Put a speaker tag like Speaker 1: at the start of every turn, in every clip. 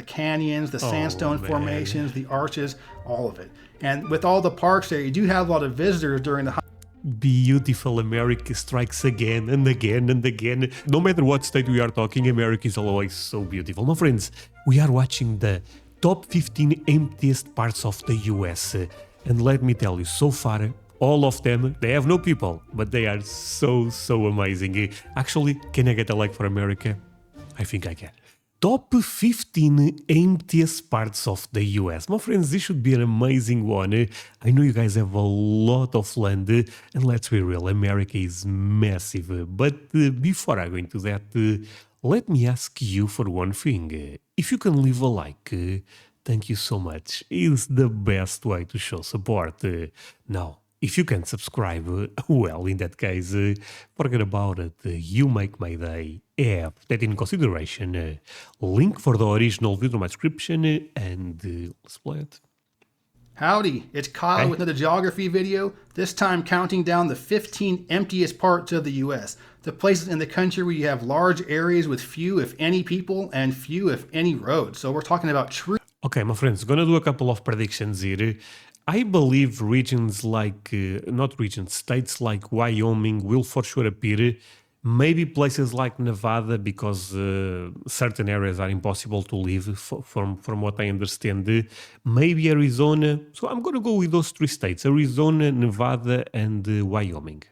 Speaker 1: The canyons, the sandstone
Speaker 2: man.
Speaker 1: formations, the arches, all of it. And with all the parks there, you do have a lot of visitors during the
Speaker 2: Beautiful America strikes again and again and again. No matter what state we are talking, America is always so beautiful. My friends, we are watching the top 15 emptiest parts of the US. And let me tell you, so far, all of them, they have no people, but they are so amazing. Actually, can I get a like for America? I think I can. Top 15 emptiest parts of the US. My friends, this should be an amazing one. I know you guys have a lot of land, and let's be real, America is massive. But before I go into that, let me ask you for one thing. If you can leave a like, thank you so much. It's the best way to show support. Now, if you can subscribe, well, in that case, forget about it. You make my day. Have that in consideration. Link for the original video in my description, and let's play it.
Speaker 1: Howdy, it's Kyle with another geography video, this time counting down the 15 emptiest parts of the US. The places in the country where you have large areas with few, if any, people and few, if any, roads. So we're talking about true...
Speaker 2: Okay, my friends, gonna do a couple of predictions here. I believe regions like, not regions, states like Wyoming will for sure appear. Maybe places like Nevada, because certain areas are impossible to live, from what I understand. Maybe Arizona. So I'm going to go with those three states, Arizona, Nevada, and Wyoming.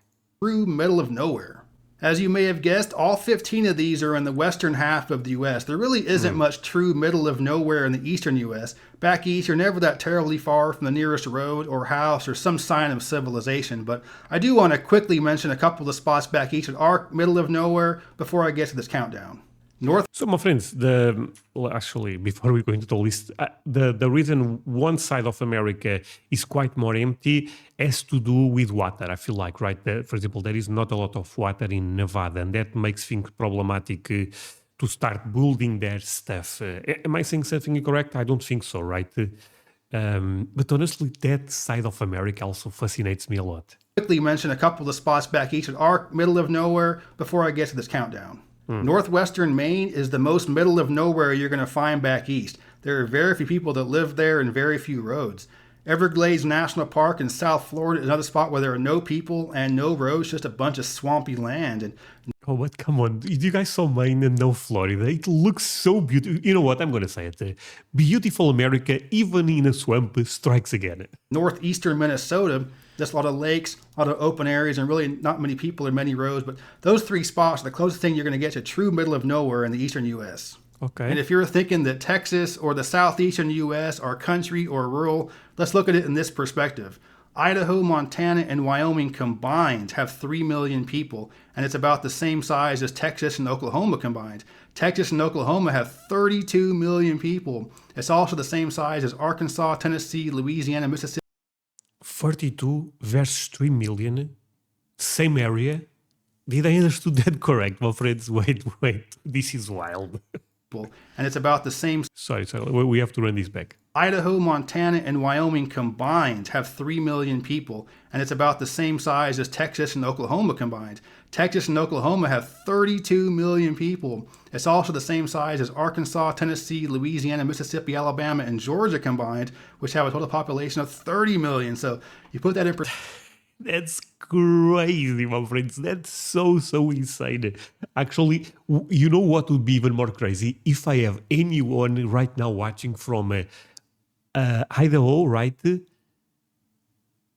Speaker 1: True middle of nowhere. As you may have guessed, all 15 of these are in the western half of the US. There really isn't much true middle of nowhere in the eastern US. Back east, you're never that terribly far from the nearest road or house or some sign of civilization. But I do want to quickly mention a couple of the spots back east that are middle of nowhere before I get to this countdown.
Speaker 2: So, my friends, actually, before we go into the list, the reason one side of America is quite more empty has to do with water. I feel like, right? For example, there is not a lot of water in Nevada, and that makes things problematic to start building their stuff. Am I saying something incorrect? I don't think so, right? But honestly, that side of America also fascinates me a lot.
Speaker 1: Quickly mention a couple of the spots back east that are middle of nowhere before I get to this countdown. Northwestern Maine is the most middle of nowhere you're going to find back east. There are very few people that live there and very few roads. Everglades National Park in South Florida is another spot where there are no people and no roads, just a bunch of swampy land. And
Speaker 2: oh, but come on. You guys saw Maine and no Florida. It looks so beautiful. You know what? I'm going to say it. Beautiful America, even in a swamp, strikes again.
Speaker 1: Northeastern Minnesota, just a lot of lakes, a lot of open areas, and really not many people or many roads. But those three spots are the closest thing you're going to get to true middle of nowhere in the eastern U.S.
Speaker 2: Okay.
Speaker 1: And if you're thinking that Texas or the southeastern U.S. are country or rural, let's look at it in this perspective. Idaho, Montana, and Wyoming combined have 3 million people, and it's about the same size as Texas and Oklahoma combined. Texas and Oklahoma have 32 million people. It's also the same size as Arkansas, Tennessee, Louisiana, Mississippi.
Speaker 2: 42 versus 3 million, same area. Did I understood that correct, my friends? Wait, this is wild.
Speaker 1: And it's about the same.
Speaker 2: Sorry, we have to run this back.
Speaker 1: Idaho, Montana, and Wyoming combined have 3 million people, and it's about the same size as Texas and Oklahoma combined. Texas and Oklahoma have 32 million people. It's also the same size as Arkansas, Tennessee, Louisiana, Mississippi, Alabama, and Georgia combined, which have a total population of 30 million. So you put that in perspective.
Speaker 2: That's crazy, my friends. That's so insane. Actually, you know what would be even more crazy? If I have anyone right now watching from Idaho, right?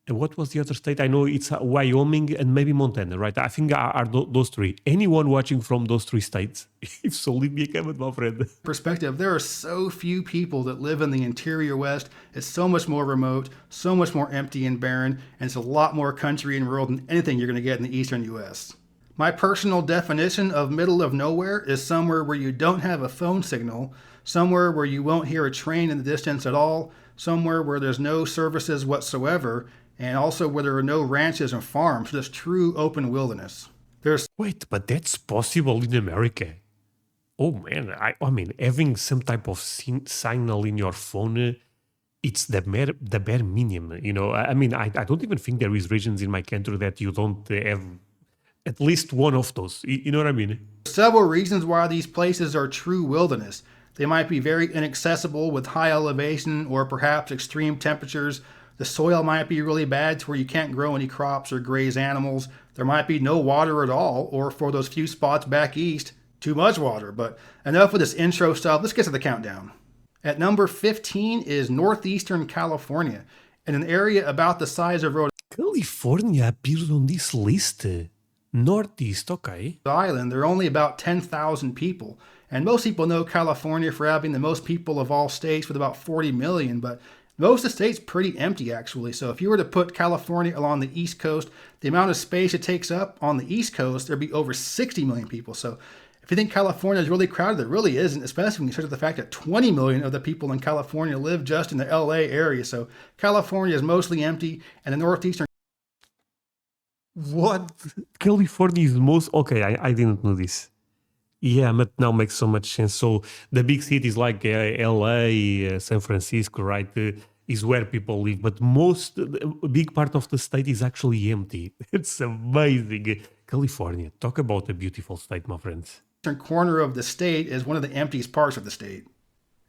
Speaker 2: And what was the other state? I know it's Wyoming and maybe Montana, right? I think are those three. Anyone watching from those three states? If so, leave me a comment, my friend.
Speaker 1: Perspective, there are so few people that live in the interior West. It's so much more remote, so much more empty and barren, and it's a lot more country and rural than anything you're going to get in the eastern U.S. My personal definition of middle of nowhere is somewhere where you don't have a phone signal, somewhere where you won't hear a train in the distance at all, somewhere where there's no services whatsoever, and also where there are no ranches and farms, just true open wilderness.
Speaker 2: Wait, but that's possible in America. Oh man, I mean, having some type of signal in your phone, it's the bare minimum, you know. I mean, I don't even think there is regions in my country that you don't have at least one of those. You know what I mean?
Speaker 1: Several reasons why these places are true wilderness. They might be very inaccessible with high elevation or perhaps extreme temperatures. The soil might be really bad to where you can't grow any crops or graze animals. There might be no water at all, or for those few spots back east, too much water. But enough of this intro stuff. Let's get to the countdown. At number 15 is northeastern California, in an area about the size of Rhode
Speaker 2: California appears on this list. Northeast, okay.
Speaker 1: Island. There are only about 10,000 people. And most people know California for having the most people of all states with about 40 million, but most of the state's pretty empty actually. So if you were to put California along the East Coast, the amount of space it takes up on the East Coast, there'd be over 60 million people. So if you think California is really crowded, it really isn't, especially when you consider the fact that 20 million of the people in California live just in the LA area. So California is mostly empty, and the northeastern
Speaker 2: What? California is most... Okay, I didn't know this. Yeah, but now makes so much sense. So the big cities like LA, San Francisco, right, is where people live. But a big part of the state is actually empty. It's amazing. California, talk about a beautiful state, my friends.
Speaker 1: corner of the state is one of the emptiest parts of the state.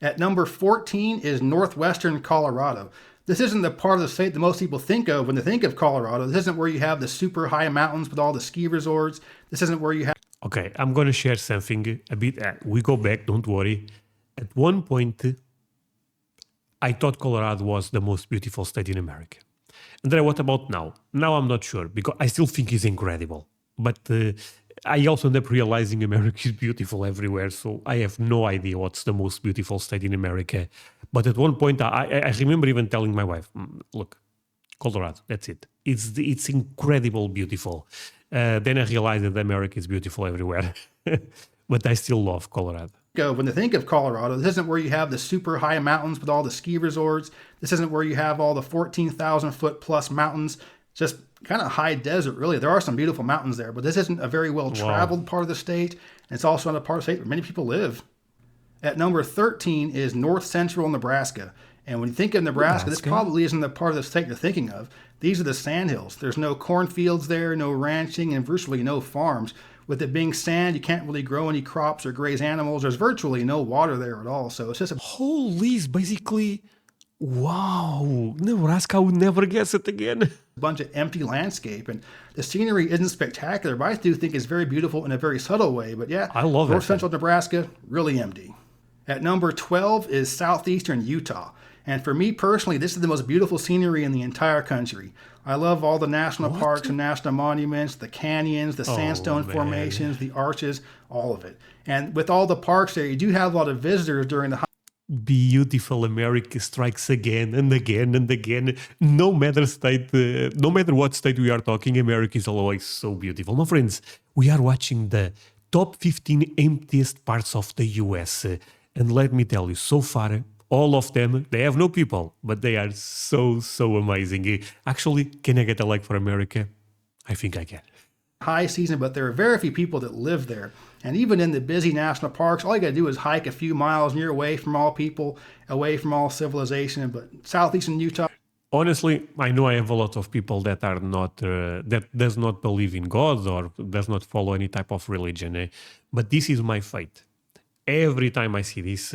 Speaker 1: At number 14 is northwestern Colorado. This isn't the part of the state that most people think of when they think of Colorado. This isn't where you have the super high mountains with all the ski resorts. This isn't where you have...
Speaker 2: Okay, I'm going to share something a bit. We go back, don't worry. At one point, I thought Colorado was the most beautiful state in America. André, what about now? Now I'm not sure, because I still think it's incredible. But I also end up realizing America is beautiful everywhere, so I have no idea what's the most beautiful state in America. But at one point, I remember even telling my wife, look, Colorado, that's it. It's incredible beautiful. Then I realized that America is beautiful everywhere. But I still love Colorado.
Speaker 1: When they think of Colorado, this isn't where you have the super high mountains with all the ski resorts. This isn't where you have all the 14,000 foot plus mountains. Just kind of high desert, really. There are some beautiful mountains there, but this isn't a very well-traveled part of the state. And it's also not a part of the state where many people live. At number 13 is north central Nebraska. And when you think of Nebraska, this probably isn't the part of the state you're thinking of. These are the sandhills. There's no cornfields there, no ranching, and virtually no farms. With it being sand, you can't really grow any crops or graze animals. There's virtually no water there at all. So it's just a...
Speaker 2: Holy, basically... Wow, Nebraska would never guess it again.
Speaker 1: bunch of empty landscape, and the scenery isn't spectacular, but I do think it's very beautiful in a very subtle way. But yeah,
Speaker 2: I love
Speaker 1: north central Nebraska, really empty. At number 12 is southeastern Utah. And for me personally, this is the most beautiful scenery in the entire country. I love all the national parks and national monuments, the canyons, the sandstone formations, the arches, all of it. And with all the parks there, you do have a lot of visitors during the
Speaker 2: beautiful America strikes again and again and again. No matter what state we are talking, America is always so beautiful. My friends, we are watching the top 15 emptiest parts of the US. And let me tell you, so far, all of them, they have no people, but they are so amazing. Actually, can I get a like for America? I think I can.
Speaker 1: High season, but there are very few people that live there. And even in the busy national parks, all you got to do is hike a few miles and you're away from all people, away from all civilization. But southeastern Utah...
Speaker 2: Honestly, I know I have a lot of people that are not, that does not believe in God or does not follow any type of religion. But this is my fate. Every time I see this,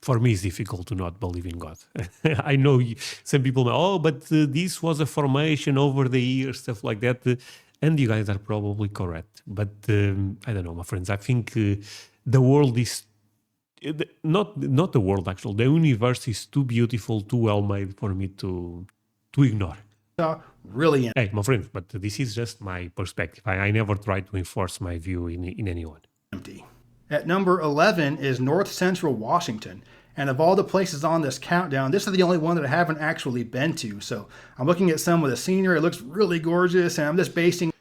Speaker 2: for me it's difficult to not believe in God. I know some people know, oh, but this was a formation over the years, stuff like that. And you guys are probably correct. But I don't know, my friends. I think the world is... Not the world, actually. The universe is too beautiful, too well made for me to ignore.
Speaker 1: Really?
Speaker 2: Hey, my friends, but this is just my perspective. I never try to enforce my view in anyone.
Speaker 1: Empty. At number 11 is north central Washington. And of all the places on this countdown, this is the only one that I haven't actually been to. So I'm looking at some of the scenery. It looks really gorgeous. And I'm just basing...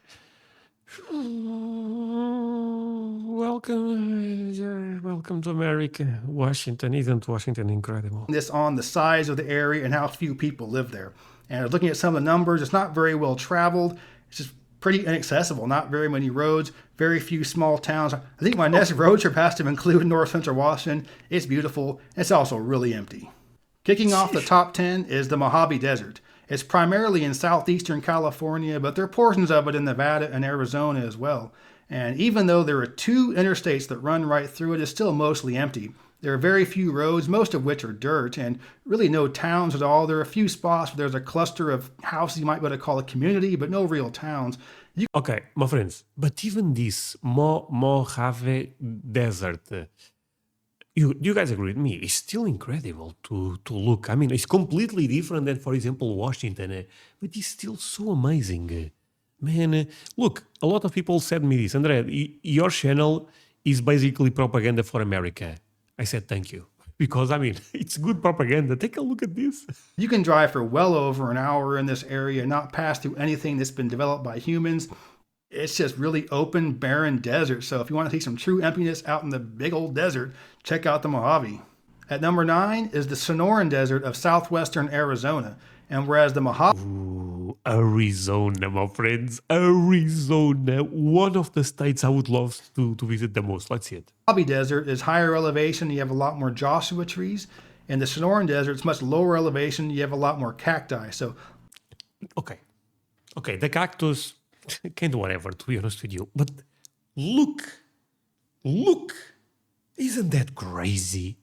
Speaker 2: Welcome to America. Washington. Isn't Washington incredible?
Speaker 1: This on the size of the area and how few people live there. And I was looking at some of the numbers. It's not very well traveled. It's just pretty inaccessible. Not very many roads. Very few small towns. I think my next road trip has to include north central Washington. It's beautiful. It's also really empty. Kicking off the top 10 is the Mojave Desert. It's primarily in southeastern California, but there are portions of it in Nevada and Arizona as well. And even though there are 2 interstates that run right through it, it's still mostly empty. There are very few roads, most of which are dirt, and really no towns at all. There are a few spots where there's a cluster of houses you might be able to call a community, but no real towns.
Speaker 2: Okay, my friends, but even this Mojave Desert, do you guys agree with me? It's still incredible to look. I mean, it's completely different than, for example, Washington, but it's still so amazing. Man, look, a lot of people said me this, André, your channel is basically propaganda for America. I said thank you. Because, I mean, it's good propaganda. Take a look at this.
Speaker 1: You can drive for well over an hour in this area, not pass through anything that's been developed by humans. It's just really open, barren desert. So if you want to see some true emptiness out in the big old desert, check out the Mojave. At number 9 is the Sonoran Desert of southwestern Arizona. And whereas the Mojave
Speaker 2: Ooh, Arizona, my friends. Arizona. One of the states I would love to visit the most. Let's see it.
Speaker 1: Desert is higher elevation, you have a lot more Joshua trees. In the Sonoran Desert, it's much lower elevation, you have a lot more cacti. So
Speaker 2: Okay, the cactus can do whatever, to be honest with you. But look, isn't that crazy?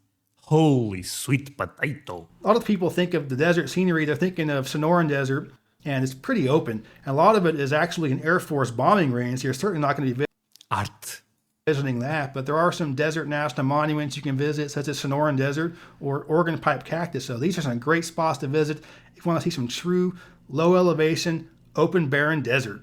Speaker 2: Holy sweet potato.
Speaker 1: a lot of people think of the desert scenery, they're thinking of Sonoran Desert, and it's pretty open. And a lot of it is actually an Air Force bombing range. You're certainly not going to be
Speaker 2: Art.
Speaker 1: visiting that, but there are some desert national monuments you can visit, such as Sonoran Desert or Oregon Pipe Cactus. So these are some great spots to visit if you want to see some true low elevation, open, barren desert.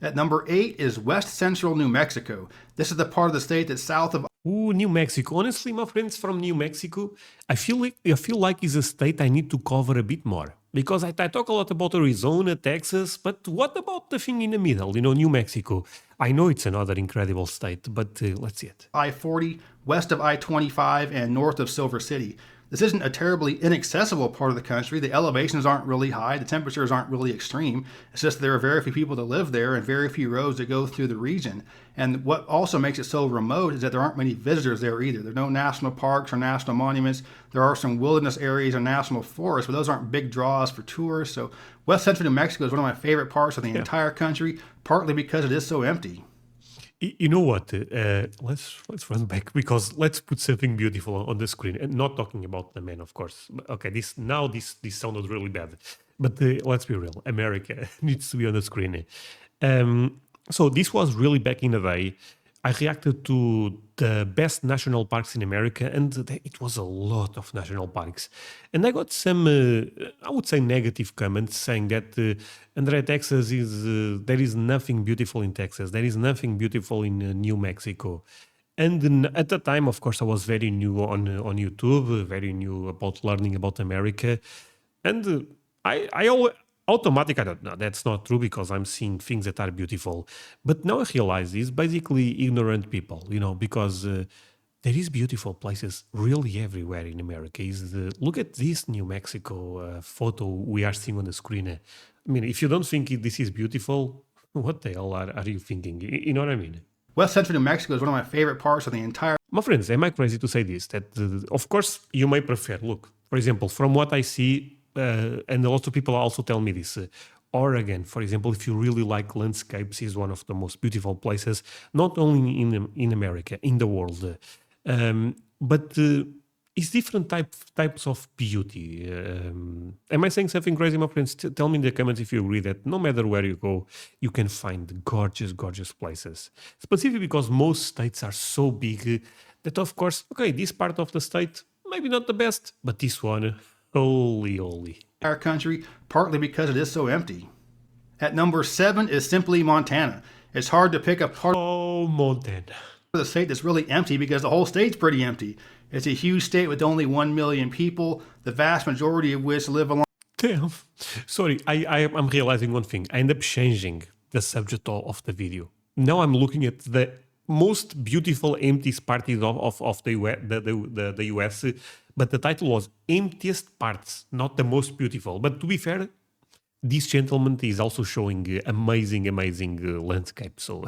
Speaker 1: At number 8 is west central New Mexico. This is the part of the state that's south of
Speaker 2: Ooh, New Mexico. Honestly, my friends from New Mexico, I feel like it's a state I need to cover a bit more. Because I talk a lot about Arizona, Texas, but what about the thing in the middle, New Mexico? I know it's another incredible state, but let's see it.
Speaker 1: I-40, west of I-25, and north of Silver City. This isn't a terribly inaccessible part of the country. The elevations aren't really high. The temperatures aren't really extreme. It's just there are very few people that live there and very few roads that go through the region. And what also makes it so remote is that there aren't many visitors there either. There are no national parks or national monuments. There are some wilderness areas and national forests, but those aren't big draws for tourists. So west central New Mexico is one of my favorite parts of the entire country, partly because it is so empty.
Speaker 2: You know what? Let's run back because let's put something beautiful on the screen. And not talking about the man, of course. Okay, this sounded really bad, but let's be real. America needs to be on the screen. So this was really back in the day. I reacted to the best national parks in America, and it was a lot of national parks. And I got some, I would say, negative comments saying that André, Texas there is nothing beautiful in Texas. There is nothing beautiful in New Mexico. And at the time, of course, I was very new on YouTube, very new about learning about America. And I always automatic, I don't know, that's not true because I'm seeing things that are beautiful. But now I realize it's basically ignorant people, because there is beautiful places really everywhere in America. Look at this New Mexico photo we are seeing on the screen. I mean, if you don't think this is beautiful, what the hell are you thinking? You know what I mean?
Speaker 1: West central New Mexico is one of my favorite parts of the entire.
Speaker 2: My friends, am I crazy to say this? That, of course, you may prefer. Look, for example, from what I see, and a lot of people also tell me this. Oregon, for example, if you really like landscapes, is one of the most beautiful places, not only in America, in the world. But it's different types of beauty. Am I saying something crazy, my friends? Tell me in the comments if you agree that no matter where you go, you can find gorgeous, gorgeous places. Specifically because most states are so big that, of course, okay, this part of the state, maybe not the best, but this one, holy.
Speaker 1: Our country, partly because it is so empty. At number 7 is simply Montana. It's hard to pick a part
Speaker 2: of
Speaker 1: Montana. The state that's really empty because the whole state's pretty empty. It's a huge state with only 1 million people, the vast majority of which live along.
Speaker 2: Damn. Sorry, I'm realizing one thing. I end up changing the subject of the video. Now I'm looking at the most beautiful emptiest parties of the US, but the title was Emptiest Parts, not the most beautiful. But to be fair, this gentleman is also showing amazing landscape, so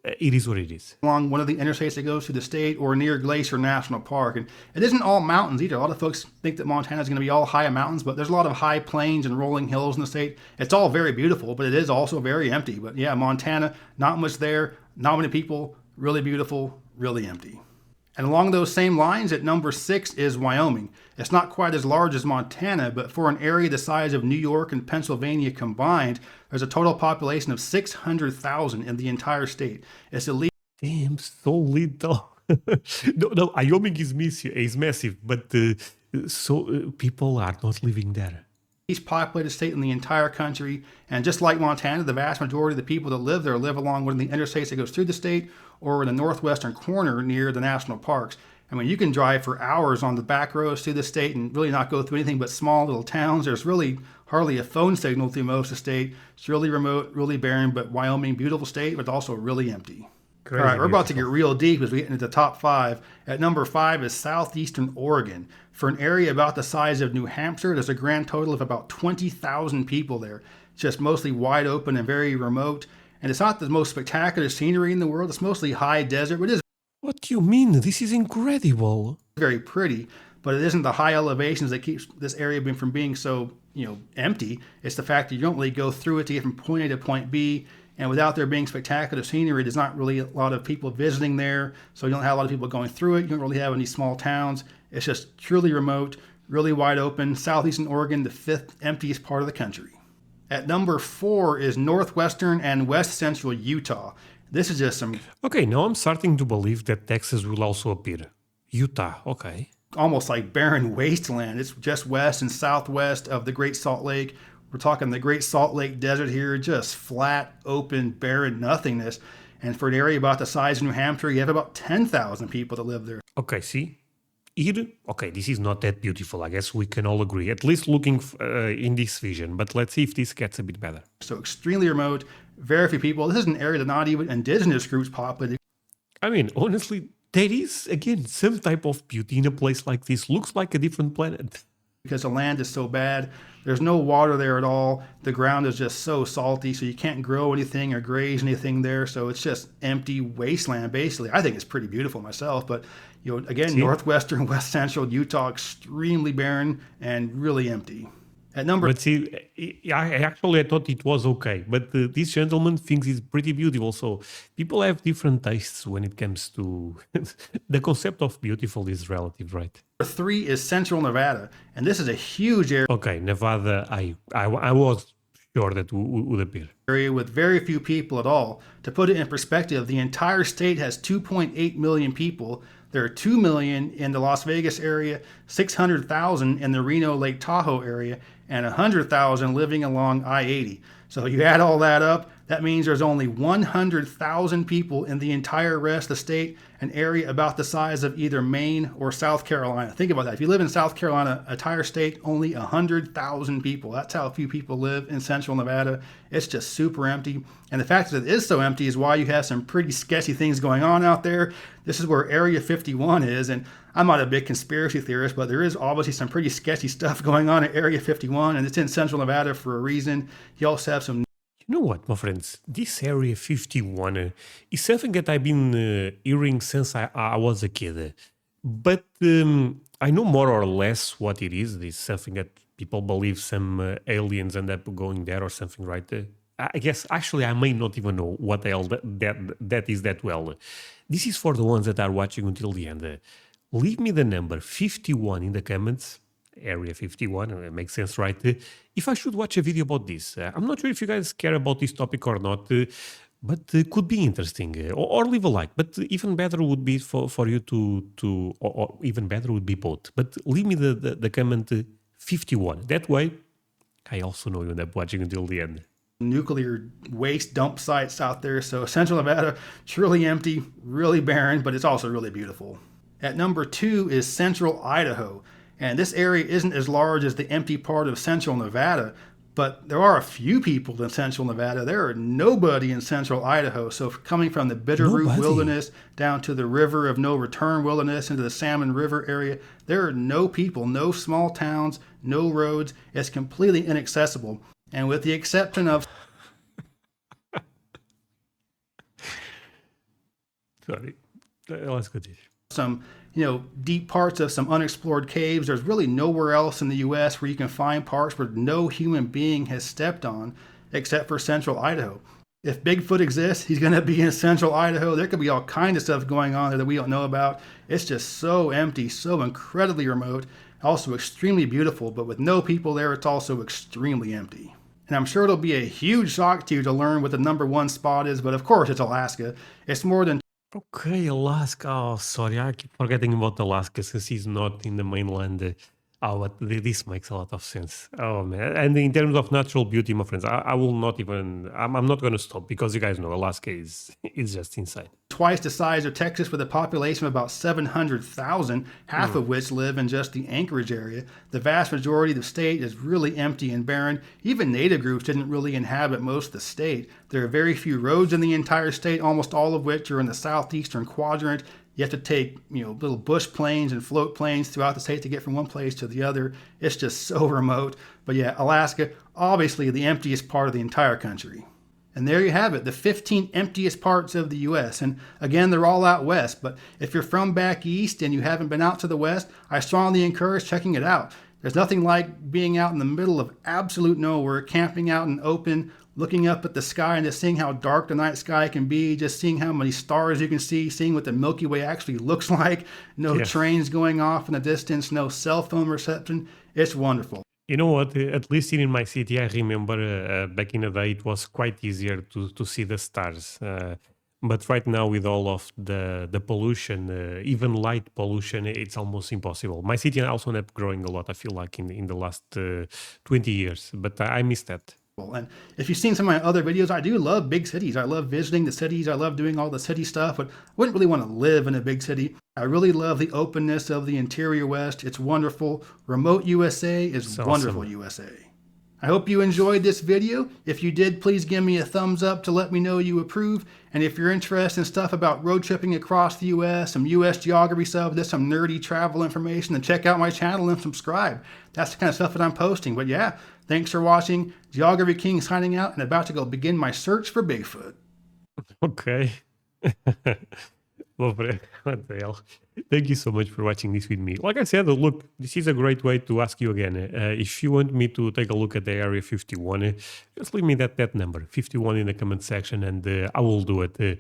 Speaker 2: it is what it is.
Speaker 1: Along one of the interstates that goes through the state or near Glacier National Park. And it isn't all mountains either. A lot of folks think that Montana is going to be all high mountains, but there's a lot of high plains and rolling hills in the state. It's all very beautiful, but it is also very empty. But yeah, Montana, not much there, not many people, really beautiful, really empty. And along those same lines, at number 6 is Wyoming. It's not quite as large as Montana, but for an area the size of New York and Pennsylvania combined, there's a total population of 600,000 in the entire state. It's the least.
Speaker 2: Damn, so little. No, Wyoming is massive, but people are not living there.
Speaker 1: Least populated state in the entire country, and just like Montana, the vast majority of the people that live there live along one of the interstates that goes through the state or in the northwestern corner near the national parks. I mean, you can drive for hours on the back roads through the state and really not go through anything but small little towns. There's really hardly a phone signal through most of the state. It's really remote, really barren, but Wyoming, beautiful state, but also really empty.
Speaker 2: Crazy.
Speaker 1: All right, we're about to get real deep as we get into the top 5. At number 5 is southeastern Oregon. For an area about the size of New Hampshire, there's a grand total of about 20,000 people there. It's just mostly wide open and very remote. And it's not the most spectacular scenery in the world. It's mostly high desert, but it is.
Speaker 2: What do you mean? This is incredible.
Speaker 1: Very pretty, but it isn't the high elevations that keeps this area from being so, empty. It's the fact that you don't really go through it to get from point A to point B. And without there being spectacular scenery, there's not really a lot of people visiting there. So you don't have a lot of people going through it. You don't really have any small towns. It's just truly remote, really wide open. Southeastern Oregon, the 5th emptiest part of the country. At number 4 is northwestern and west central Utah. This is just some.
Speaker 2: Okay, now I'm starting to believe that Texas will also appear. Utah, okay.
Speaker 1: Almost like barren wasteland. It's just west and southwest of the Great Salt Lake. We're talking the Great Salt Lake Desert here, just flat, open, barren nothingness. And for an area about the size of New Hampshire, you have about 10,000 people that live there.
Speaker 2: Okay, see? Here, okay, this is not that beautiful. I guess we can all agree, at least looking in this vision. But let's see if this gets a bit better.
Speaker 1: So extremely remote, very few people. This is an area that not even indigenous groups populate.
Speaker 2: I mean, honestly, there is, again, some type of beauty in a place like this. Looks like a different planet.
Speaker 1: Because the land is so bad. There's no water there at all. The ground is just so salty, so you can't grow anything or graze anything there. So it's just empty wasteland, basically. I think it's pretty beautiful myself. But, again, northwestern, west central Utah, extremely barren and really empty. At number.
Speaker 2: But see, I thought it was okay. But this gentleman thinks it's pretty beautiful. So people have different tastes when it comes to the concept of beautiful is relative, right?
Speaker 1: Number 3 is central Nevada, and this is a huge area.
Speaker 2: Okay, Nevada, I was sure that would appear.
Speaker 1: Area with very few people at all. To put it in perspective, the entire state has 2.8 million people. There are 2 million in the Las Vegas area, 600,000 in the Reno Lake Tahoe area, and 100,000 living along I-80. So you add all that up, that means there's only 100,000 people in the entire rest of the state, an area about the size of either Maine or South Carolina. Think about that. If you live in South Carolina, entire state, only 100,000 people. That's how few people live in central Nevada. It's just super empty. And the fact that it is so empty is why you have some pretty sketchy things going on out there. This is where Area 51 is. And I'm not a big conspiracy theorist, but there is obviously some pretty sketchy stuff going on at Area 51, and it's in central Nevada for a reason. You also have some.
Speaker 2: You know what, my friends? This Area 51 is something that I've been hearing since I was a kid. But I know more or less what it is. It's something that people believe some aliens end up going there or something, right? I guess, actually, I may not even know what the hell that is that well. This is for the ones that are watching until the end. Leave me the number 51 in the comments. Area 51, it makes sense, right? If I should watch a video about this. I'm not sure if you guys care about this topic or not, but it could be interesting. Or leave a like. But even better would be for you or even better would be both. But leave me the comment 51. That way, I also know you end up watching until the end.
Speaker 1: Nuclear waste dump sites out there. So Central Nevada, truly empty, really barren, but it's also really beautiful. At number 2 is Central Idaho. And this area isn't as large as the empty part of Central Nevada, but there are a few people in Central Nevada. There are nobody in Central Idaho. So coming from the Bitterroot Wilderness down to the River of No Return Wilderness into the Salmon River area, there are no people, no small towns, no roads. It's completely inaccessible. And with the exception of...
Speaker 2: Sorry, let's continue.
Speaker 1: Some, deep parts of some unexplored caves. There's really nowhere else in the U.S. where you can find parts where no human being has stepped on except for Central Idaho. If Bigfoot exists, he's going to be in central Idaho. There could be all kinds of stuff going on there that we don't know about. It's just so empty, so incredibly remote, also extremely beautiful, but with no people there, it's also extremely empty. And I'm sure it'll be a huge shock to you to learn what the #1 spot is, but of course it's Alaska. It's more than
Speaker 2: Okay, Alaska. Oh, sorry, I keep forgetting about Alaska since he's not in the mainland. Oh, but this makes a lot of sense. Oh man! And in terms of natural beauty, my friends, I will not even. I'm not going to stop because you guys know Alaska is just insane.
Speaker 1: twice the size of Texas with a population of about 700,000, half of which live in just the Anchorage area. The vast majority of the state is really empty and barren. Even native groups didn't really inhabit most of the state. There are very few roads in the entire state, almost all of which are in the southeastern quadrant. You have to take, little bush planes and float planes throughout the state to get from one place to the other. It's just so remote. But yeah, Alaska, obviously the emptiest part of the entire country. And there you have it, the 15 emptiest parts of the U.S. And again, they're all out west. But if you're from back east and you haven't been out to the west, I strongly encourage checking it out. There's nothing like being out in the middle of absolute nowhere, camping out in open, looking up at the sky and just seeing how dark the night sky can be, just seeing how many stars you can see, seeing what the Milky Way actually looks like. No trains going off in the distance, no cell phone reception. It's wonderful.
Speaker 2: You know what? At least here in my city, I remember back in the day, it was quite easier to see the stars. But right now, with all of the pollution, even light pollution, it's almost impossible. My city also ended up growing a lot, I feel like, in the last 20 years. But I miss that.
Speaker 1: And if you've seen some of my other videos, I do love big cities. I love visiting the cities. I love doing all the city stuff, but I wouldn't really want to live in a big city. I really love the openness of the interior West. It's wonderful. Remote USA is wonderful awesome. USA. I hope you enjoyed this video. If you did, please give me a thumbs up to let me know you approve. And if you're interested in stuff about road tripping across the U.S., some U.S. geography stuff, there's some nerdy travel information, then check out my channel and subscribe. That's the kind of stuff that I'm posting. But yeah, thanks for watching. Geography King signing out and about to go begin my search for Bigfoot.
Speaker 2: Okay. What the hell? Thank you so much for watching this with me. Like I said, look, this is a great way to ask you again. If you want me to take a look at the Area 51, just leave me that number, 51 in the comment section, and I will do it.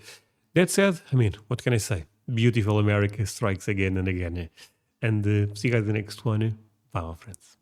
Speaker 2: That said, I mean, what can I say? Beautiful America strikes again and again. And see you guys in the next one. Bye, my friends.